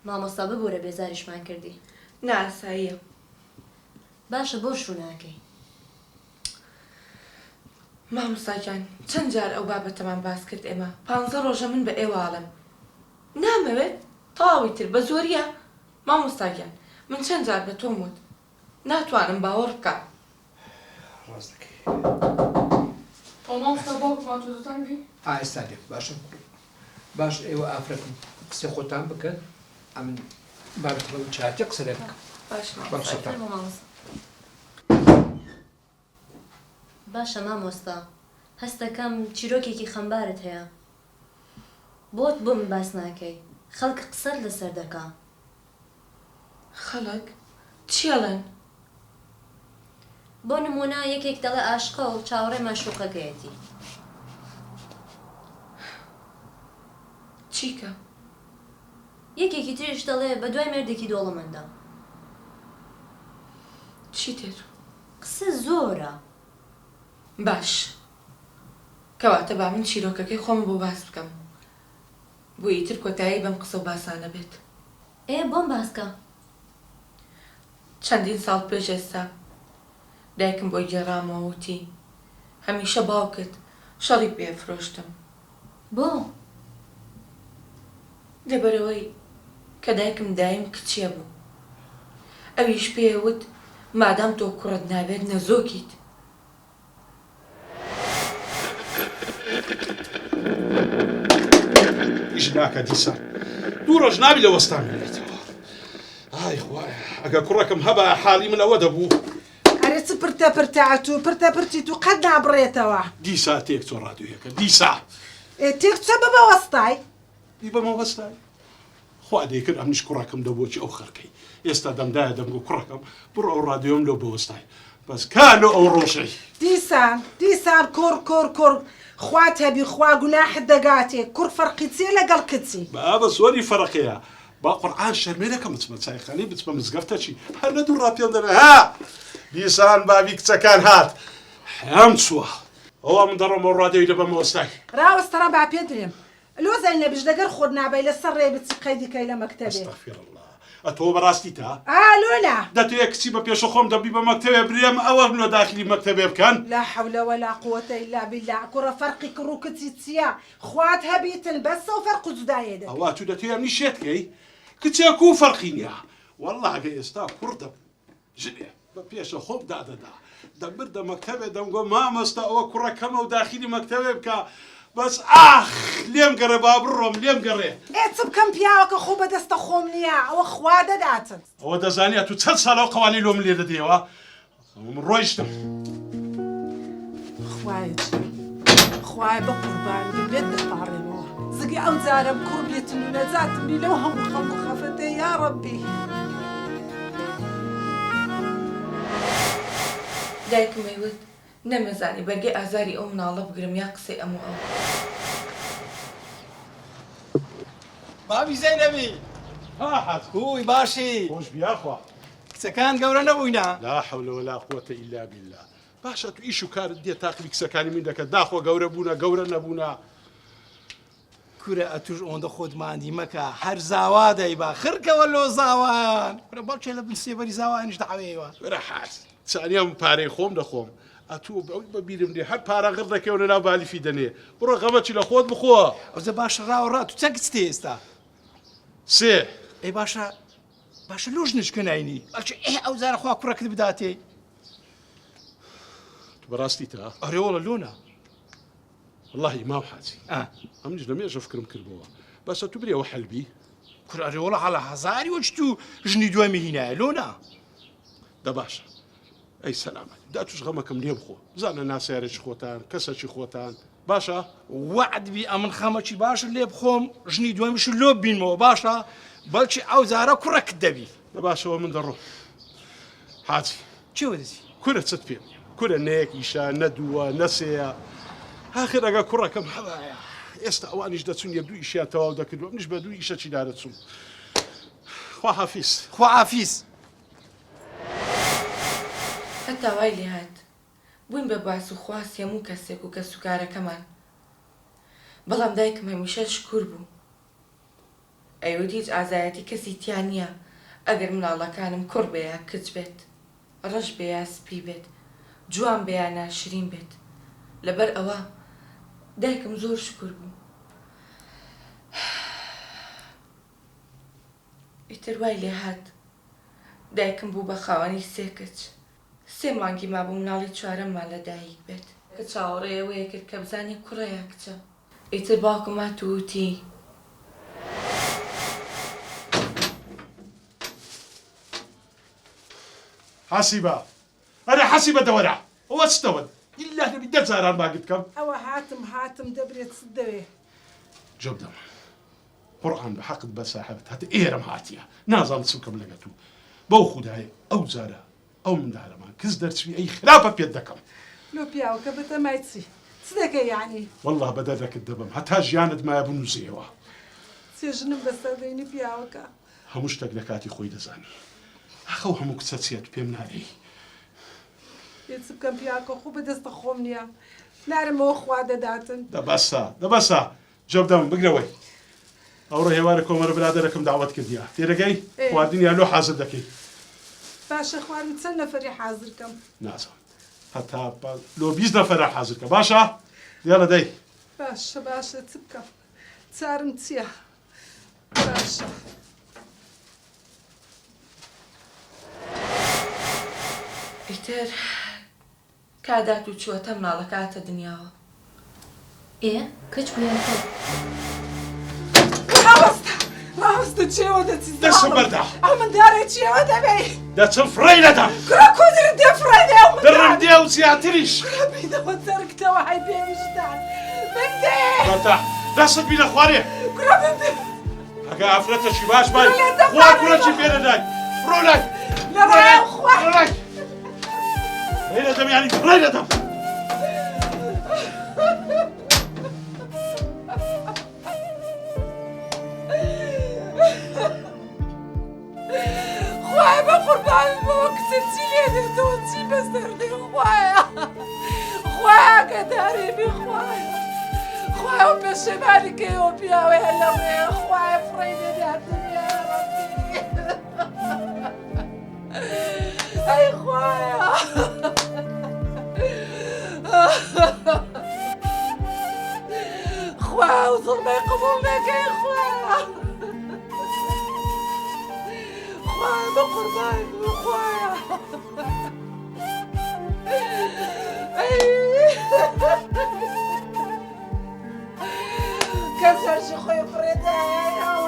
مامۆستا ببوورە بێزاریشمان کردی. ناساییە. باشە بۆ شو ناکەی؟ مامۆستاجان چەند جار ئەو بابەتەمان باس کرد ئێمە 15 ڕۆژە من بە ئێواڵم. نامەوێت تەواوی تر بە زۆریە. مامۆستاگیان من چەند جار بە تۆم وت ناتوانم باوەڕ بکەم. ڕاست دەکەی. مامۆستا باوکمان تۆزتان بی؟ ئێستا دێک باشە. باش ئێوە ئافرەتم قسەی خۆتان بکەن ئەمن بابەتەوە چاتی قسە لێ بکەم. باش مامۆستا. باشە مامۆستا هەستەکەم چیرۆکێکی خەمبارت هەیە. بۆت بۆ من باس ناکەی. خەڵک قسەت لەسەر دەکا. خەڵک چیەڵێن؟ بۆ نمونە یەکێک دەڵێ ئاشقە و چاوەڕێ مەشوقەکەیەتی. چیکە؟ یەکێکی تریش دەڵێ بە دوای مێردێکی دۆڵەمەندە. چی تر؟ قسە زۆرە. باش کەواتە با من چیرۆکەکەی خۆم بۆ باس بکەم بۆ ئیتر کۆتایی بەم قسە و باسانە بێت. بۆم باسکە. چەندین ساڵ پێش ئێستا دایکم بۆی گێڕامەوە وتی هەمیشە باوکت شەڕی پێفرۆشتم. بۆ؟ لەبەرەوەی کە دایکم دایم کچیە بوو. ئەویش پێوت مادام تۆ کوڕت نابێت نەزۆکیت. ئیش ناکە دیسان دوو ڕۆژ نابی لە وەستان بێتەوە. ئای خوایە ئەگە کوڕەکەم هەبا حاڵی من ئەوە دەبوو. ئەرێ چ پرتە پرتەعەت و پرتە پرتی و قەت نابڕێتەوە. دیسا تێک چۆ ڕادیۆیەکە دیسا تێک چە بە وەستای؟ دی بەمە وەستای خوا دەیکرد ئەمنیش کوڕەکەم دەبۆچی ئەو خەرکەی ئێستا دەمدایە دەمگو کوڕەکەم بڕۆ ئەو ڕادیۆم لەو بە وەستای بەس کانۆ ئەو ڕۆژەی دیسان کوڕ خوات هەبی خوا گوناحت دەگاتێ کوڕ فەرقی چیە لەگەڵ کچی؟ بە زۆری فەرقەیە با قورئان شەرمێنەکە بچمە چایخانەی بچمە مزگەفتە چی هەر لە دوو ڕاپێڵ دەبێ ها دیسان بابی کچەکان هات هەم چووە ئەوە من دەڕۆمەوە ڕادیۆی دەبەمە وەستای ڕاوەستەڕە با پێ درێم لۆ زەین لە بژدەگەر خۆت نابی لەسەر ڕێ بچی قەیدیکەی لە مەکتەبێ. ئەستەغفیرڵڵا ئەتۆ بەڕاستی تا؟ لۆلا دەتوێت کچی بە پێشە خۆم دەبی بە مەکتەبێ برێم ئەوە بنۆ داخلی مەکتەبێ بکەن؟ لا حول ولا قوة إلا بالله کوڕە فەرقی کڕ و کچی چییە؟ خوات هەبیتن بەسە و فەرق و جودایە دەبێت. ئەوە تو دەتوێت ئەمنی شێتکەی کچێک و فەرقی نییە وەڵڵا ئەگە ئێستا کوڕ دەبوو ژنێ بە پێشە خۆم دادەدا دەبردە مەکتەبێ دەمگۆ مامۆستا ئەوە کوڕەکەمە و داخلی مەکتەبێ بکە بەس ئاخ لێم گەڕێ با بڕۆم لێم گەڕێ. چ بکەم پیاوەکە خۆ بەدەستە خۆم نییە ئەوە خوا دەداتن. ئەوە دەزانێت تو چەند ساڵەوە قەوانی لۆم لێ دەدەیەوە من ڕۆیشتم. خوایە بە قوربان بێت دەپاڕێنەوە زگی ئەو جارم کوڕ بێتن و نەجاتم بی لەو هەموو خەڵق خەفەتێ یا ڕەبی. دایکم وت نەمەزانی بەرگەی ئازاری ئەو مناڵە بگرم یا قسەی ئەمە ئەو. بابی زەینەبی هات خوی باشی خۆش بیاخوا کچەکان گەورە نەبووینە؟ لا حول ولا قوة إلا بالله. باشە تو ئیش و کارت دێ تاقی کسەکانی من دەکەت داخۆ گەورە بوونە گەورە نەبوونە. کورە ئەتوش ئەوەندە خۆت ماندی مەکە هەر زاوا دەیبا خرکەوە لۆ زاوایان بەڵکێ لە بنسێبەری زاوایانش دەعەوێەوە. وەرە حاج چانیام پارەی خۆم دەخۆم ئەتوو بەبیرم دێ هەر پارە غڕ دەکەونە ناو بالیفی دەنێ بڕۆ غەمەچی لە خۆت بخۆ. ئەوزە باشە ڕاوەڕا تو چەند کچ تێ ئێستا؟ سێ. ئەی باشە لۆ ژنشکە ناینی بەڵکێ ئەو زارە خوا کوڕەکەت بداتێ. تو بەڕاستی تا؟ ئەرێ وەڵە لۆنا والله ماو حاجی ئەمنیش لەمێژە فکرم کردبەوە بەسە تو برێەوە حەلبی کورە ئەرێ وەڵە هەڵە هەزاری وەچ تو ژنی دوای هینایە لۆنا دە باشە ئەی سەلامەت دا توش غەمەکەم لێ بخۆ بزانە ناسیارێکی خۆتان کەسەکی خۆتان باشە وعدبی ئەمن خەمەکی باشە لێ بخۆم ژنی دوایمیش لۆ بینمەوە باشە بەڵکی ئەو زارە کوڕەکت دەبی. دە باشەوە من دەڕۆ حاجی چێوە دەزی کورە چت پێم کورە نەیەک ئیشە نەدووە نەسەیە آخر ئەگە کوڕەکەم هەڵایە ئێستا ئەوانیش دەچون یە دوو ئیشیان تەواو دەکردوە منیش بە دوو ئیشەکی دارەچوم. خوا حافیز خوا حافیز. هەتا وای لێ هات بووین بە باس و خواست هەموو کەسێک و کەس و کارەکەمان بەڵام دایکم هەمیشە شکور بوو ئەیوت هیچ ئازایەتی کەسی تیان نییە ئەگەر مناڵەکانم کوڕ بێ کچ بێت ڕەش بێ یا سپی بێت جوان بێ یا ناشرین بێت لەبەر ئەوە دایکم زۆر شکر بوو ئیتر وای لێ هات دایکم بوو بە خاوەنی 3 کچ 3 مانگی مابوو مناڵی 4ەممان لە دایک بێت کە چاوەڕێەوەیە کرد کە بزانێ کوڕەیە کچە ئیتر باوکم هاتووتی حەسیبە ئەرێ حەسیبە دەوەرە ئەوە چتەوە ئیلا نەبی 10 جاران باگت بکەم ئەوە هاتم دەبرێت چ دەوێ جەودەم قورئان بە حەقت بە ساحەبت هاتە ئێرەم هاتیە نازانم چ بکەم لەگەڵ تو بەو خودایە ئەو جارە ئەو منداڵەمان کەس دەرچوی ئەی خراپە پێت دەکەم لۆ پیاوەکە بەتەمای چی دەکەی یعنی والله بە دەردەکت دەبم هەتا ژیانت مایە بنووسیەوە چێژنم بەسەردەینی پیاوەکە هەموو شتێک لە کاتی خۆی دەزانی ئەخەو هەموو کچە چێت پێم ناری پێچ بکەم پیاکە خوب بەدەستە خۆم نییە نارمەوە خوا دەداتن دەبەسە جەودەم بگرەوەی ئەوڕۆ هێوارە کۆمەرە برادەرەکەم داوەت کردیە تێرەگەی خواردنیا لۆ حازر دەکەی باشە خوارد چەند نەفەری حازرکەم نازانم هەتا لۆ 20 نەفەرە حازرکە باشە دیارە دەی باشە چ بکەم چارم چییە باشە ئیتر کادات و چووەتە مناڵەکە هاتە دنیاوە ئێ کچ بوویان ڕاستە چێوە دەچی دەستم بەردا ئەو مندارە چێوە دەبێ دەچم فڕی لەدەم کرا کۆدر دێفرێنێ دڕم دێ و زیاتریش بینەوە دەرکتەوە هەی پێویستان بندێ بەتا دەستت بینە خوارێ کرا بندێ ئەگە ئافرەتەشی باش بای خوا کوڕەکی پێدەدای ڕۆ لای لە ڕێم خوا ڕۆ لای فڕی لەدەم یانی فڕی لەدەم خوای بە قوربانی بەوە کچە چی لێ دێتەوە چی بەسەردێ خوایە خوایە گەدارێنی خوایە خوایە و پێشێمانی کەیەوە پیاوەیە لە ڕێ خوایە فڕی لێداتن یا ڕەبی ئەی خوایە خوایە و زڵمەی قبوڵ نەکەی خوایە خوایە بە قوربانی بوو خوایە کەس هەرچی خۆی فڕێدایە